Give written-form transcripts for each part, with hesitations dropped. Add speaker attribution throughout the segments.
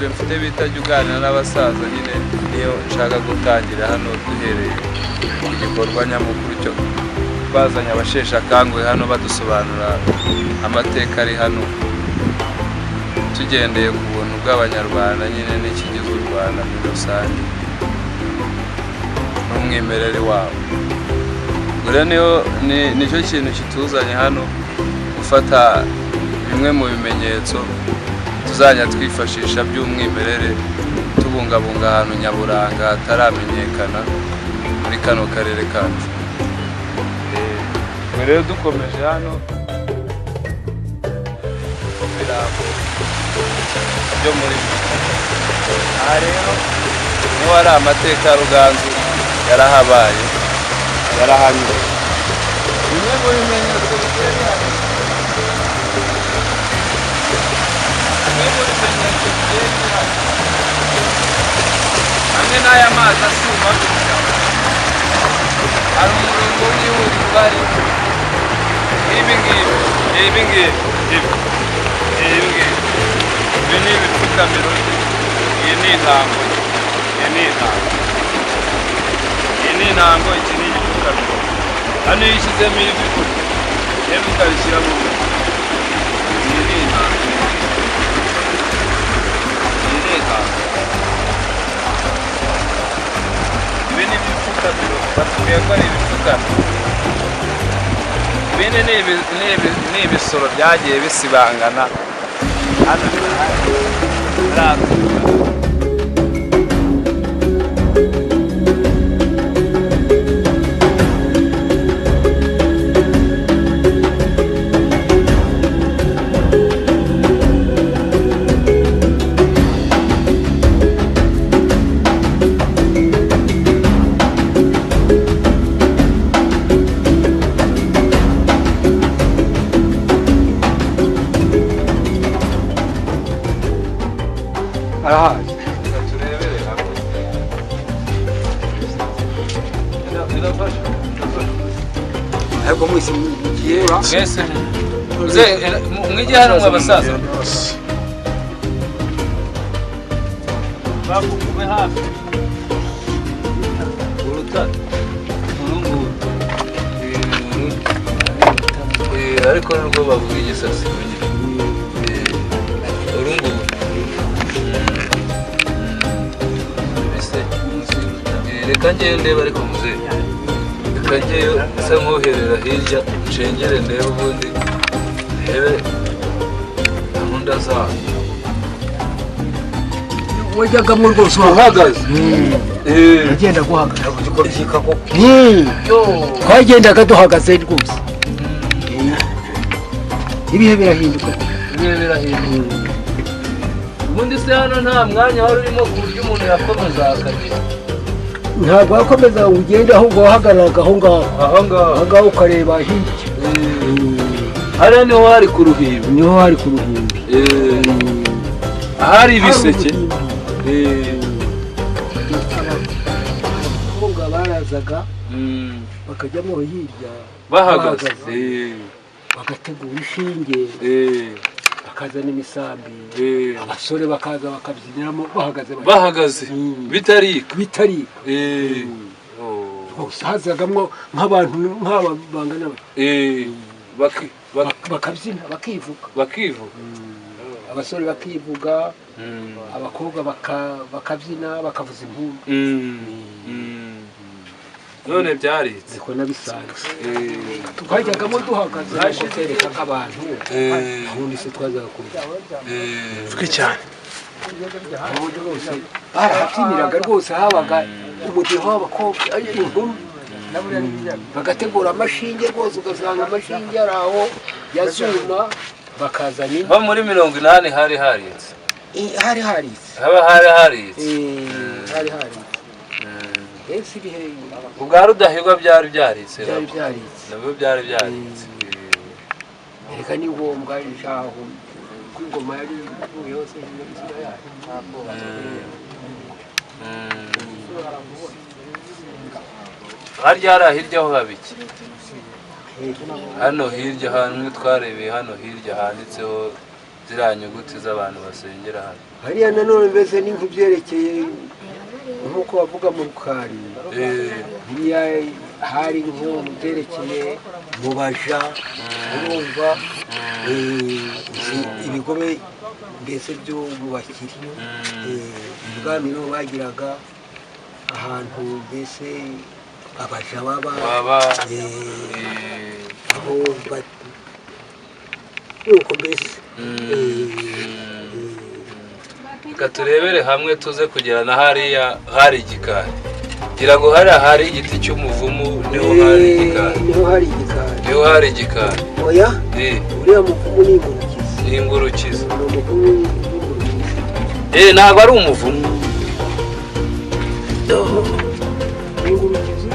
Speaker 1: poroje mfite bita jya uganira n'abasaza nyine niyo nshaka gutangira hano duhereye igikorwa nyamukuru cyo bazanye abasheshe akanguhe hano badusobanura amateka ari hano tugendeye ku buntu bw'abanyarwanda nyine n'ikigize u Rwanda muri rusange n'umwimerere wabo. Rero nicyo kintu kituzanye hano gufata bimwe mu bimenyetso tuzajya twifashisha by'umwimerere tubungabunga ahantu nyaburanga hataramenyekana muri kano karere kacu. Rero dukomeje hano birambo byo muri aha rero niho hari amateka ya Ruganzu yarahabaye yarahanyuze. Bimwe mu bimenyetso biteye hano hamwe n'aya mazi asuma hari umurongo w'ihuriro bari ibi ngibi ni ibipfukamiro. Iyi ni intango, iki ni igipfukamiro. Hano iyo ushyizemo ivi rero ukabishyiramo iyi ni intango. Ibi ni ibipfukamiro batubwiye ko ari ibipfukamiro. Ibindi ni ibisoro byagiye bisibangana hano mwese mwige hano mwabasaza bakume hafi urutare urunguru ariko nubwo bavuga igisasi urunguru reka ngende bari ku muzehe reka ngeyo isa nkoherera hirya nshengere ndebe ubundi ndebe gahunda zayo.
Speaker 2: wajyagamo rwose uhagaze agenda guhagarara twagendaga duhagaze rwose. Ibihe birahinduka
Speaker 1: ubundi se hano nta mwanya wari urimo ku buryo umuntu yakomeza akagera.
Speaker 2: ntabwo wakomeza ugenda ahubwo wahagararaga aho ngaho ukareba hirya.
Speaker 1: hariya niho hari ku ruhimbi ahari ibiseke.
Speaker 2: abakobwa barazaga bakajyamo hirya
Speaker 1: bahagaze
Speaker 2: bagategura inshinge bakazana imisambi abasore bakaza bakabyiniramo bahagaze bitarika rwose hazagamo nk'abantu nk'aba bangana bakabyina bakivuga abasore bakivuga abakobwa bakabyina bakavuza impundu.
Speaker 1: none byaritse
Speaker 2: niko nabisanze twajyagamo duhagaze bakereka abantu ubundi se twazaga kurya
Speaker 1: twe cyane
Speaker 2: barahabyiniraga rwose habaga umudiho w'abakobwa inkumi bagategura amashinge rwose ugasanga amashinge ari aho yazuma bakazana
Speaker 1: nko muri 80 hari haritse
Speaker 2: ese ibihe
Speaker 1: ubwa Rudahigwa byari byaritse nabwo byari byaritse.
Speaker 2: reka ni ngombwa inshaho kw'ingoma yari yose y'inzira yayo
Speaker 1: harya hirya ho habiki hano hirya hamwe twarebeye hano hirya handitseho ziriya nyuguti z'abantu basengera hano
Speaker 2: hariya nanone mbese ni nk'ibyerekeye nk'uko bavuga mu rukari hariya hari nko mu byerekeye mu baja urumva ibigobe mbese byo mu bakiri ibwami niho bagiraga ahantu mbese abaja baba aho nuko mbese
Speaker 1: reka turebere hamwe tuze kugera na hariya hari igikari ngira ngo hariya hari igiti cy'umuvumu niho hari igikari niho hari igikari
Speaker 2: oya uriya muvumu ni
Speaker 1: ingurukizi
Speaker 2: ni umuvumu w'ingurukizi
Speaker 1: ntabwo ari umuvumu
Speaker 2: ingurukizi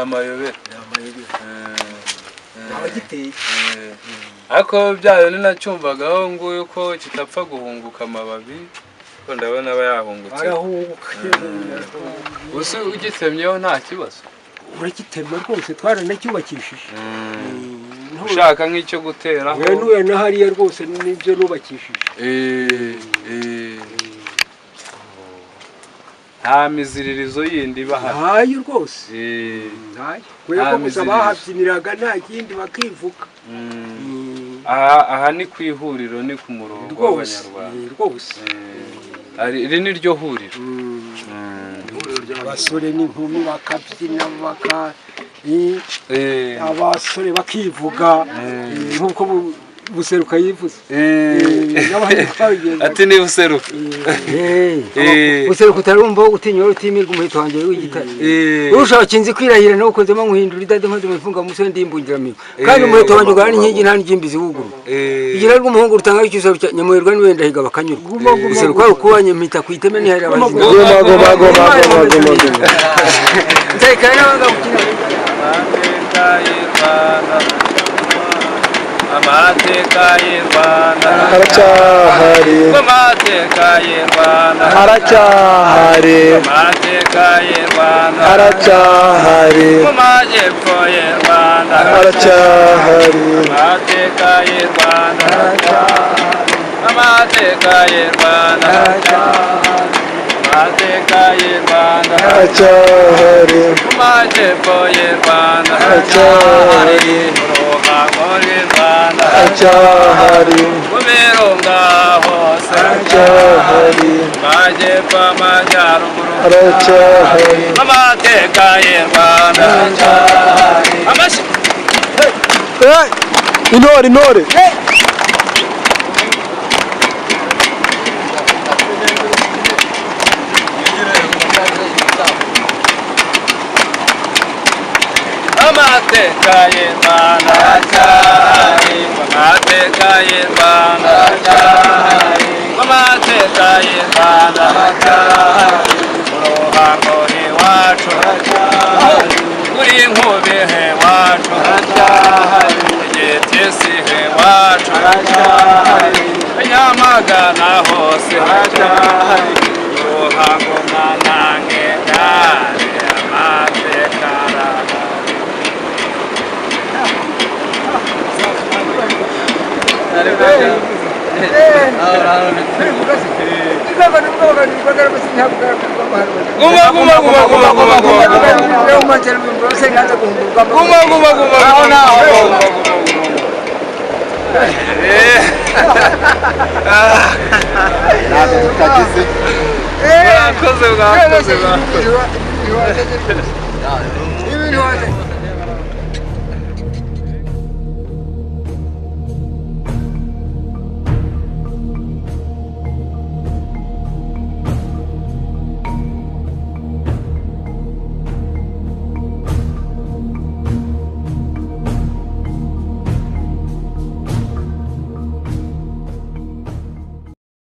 Speaker 1: amayobera ariko byayo ninacyumvagaho nguyu ko kitapfa guhunguka amababi ko ndabona aba yahungutse
Speaker 2: arahunguka
Speaker 1: usi ugitemyeho nta kibazo
Speaker 2: uragitemye rwose twaranacyubakishije
Speaker 1: ushaka nk'icyo guteraho
Speaker 2: nuye na hariya rwose nibyo nubakishije
Speaker 1: nta miziririzo yindi bahari
Speaker 2: ntayo rwose ntayo kubera ko gusa bahabyiniraga nta kindi bakivuga
Speaker 1: aha ni ku ihuriro ni ku murongo w'abanyarwanda
Speaker 2: rwose
Speaker 1: iri ni ryo huriro
Speaker 2: abasore n'inkumi bakabyina abasore bakivuga nk'uko buseruka yivuze
Speaker 1: ati ni buseruka
Speaker 2: buseruka utarumva utinya utimirwa umuheto wanjye w'igitare urusha abakinzi kwirahira no ukozemo nkuhindura idade nkoze mufunga musore ndimbungiramiyo kandi umuheto wanjye ugana n'inkingi nta n'igimbizi wuguru igira rw'umuhungu rutanga icyusa nyamuherwa ni wenda higa bakanyurwa buseruka rukubanye mpita ku iteme ni hari abazima nzayikana n'abanga gukina
Speaker 1: amateka y'u Rwanda
Speaker 3: haracyahari
Speaker 1: amateka y'u Rwanda
Speaker 3: haracyahari
Speaker 1: amateka y'u Rwanda
Speaker 3: haracyahari
Speaker 1: mu majyepfo y'u Rwanda
Speaker 3: haracyahari
Speaker 1: amateka y'u Rwanda amateka y'u Rwanda amateka y'u Rwanda
Speaker 3: haracyahari
Speaker 1: mu majyepfo y'u Rwanda
Speaker 3: haracyahari haracyahari
Speaker 1: kubirunga hose
Speaker 3: haracyahari
Speaker 1: majyepfo amajyaruguru
Speaker 3: haracyahari
Speaker 1: amateka y'u Rwanda amashyi
Speaker 3: intore
Speaker 1: amateka y'Imana amateka y'Imana amateka y'Imana uruhango iwacu kuri nkubihe wacu igitesi iwacu Nyamagana hose uruhango nanange gare amateka
Speaker 2: Ibintu